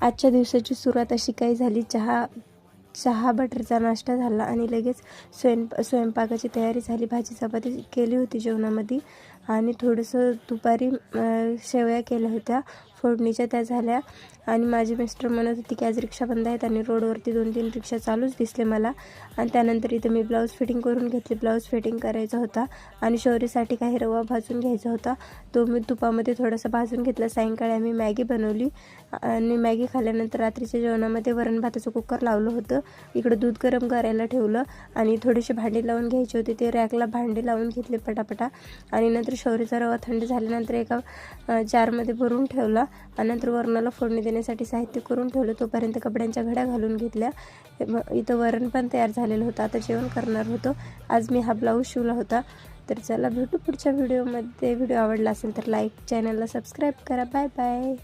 आजच्या दिवसाची सुरुवात अशी काही झाली, चहा बटरचा नाश्ता झाला आणि लगेच स्वयंपाकाची तयारी झाली. भाजी चपाती केली होती जेवणामध्ये आणि थोडंसं दुपारी शेवया केल्या होत्या फोडणीच्या, त्या झाल्या. आणि माझे मिस्टर म्हणत होते की आज रिक्षा बंद आहेत आणि रोडवरती 2-3 रिक्षा चालूच दिसले मला. आणि त्यानंतर इथं मी ब्लाऊज फिटिंग करून घेतली. ब्लाऊज फिटिंग करायचा होता आणि शौर्यसाठी काही रवा भाजून घ्यायचा होता, तो मी तुपामध्ये थोडासा भाजून घेतला. सायंकाळी आम्ही मॅगी बनवली आणि मॅगी खाल्ल्यानंतर रात्रीच्या जेवणामध्ये वरण भाताचं कुकर लावलं होतं. इकडं दूध गरम करायला ठेवलं आणि थोडीशी भांडी लावून घ्यायची होती, ते रॅकला भांडी लावून घेतले पटापटा. आणि नंतर शौर्यचा रवा थंड झाल्यानंतर एका जारमध्ये भरून ठेवला आणि नंतर वरणाला फोडणी देण्यासाठी साहित्य करून ठेवलं. तोपर्यंत कपड्यांच्या घड्या घालून घेतल्या. इथं वरण पण तयार झालेलं होतं, आता जेवण करणार होतो. आज मी हा ब्लाऊज शिवला होता. तर चला भेटू पुढच्या व्हिडिओमध्ये. व्हिडिओ आवडला असेल तर लाईक, चॅनलला सबस्क्राईब करा. Bye bye.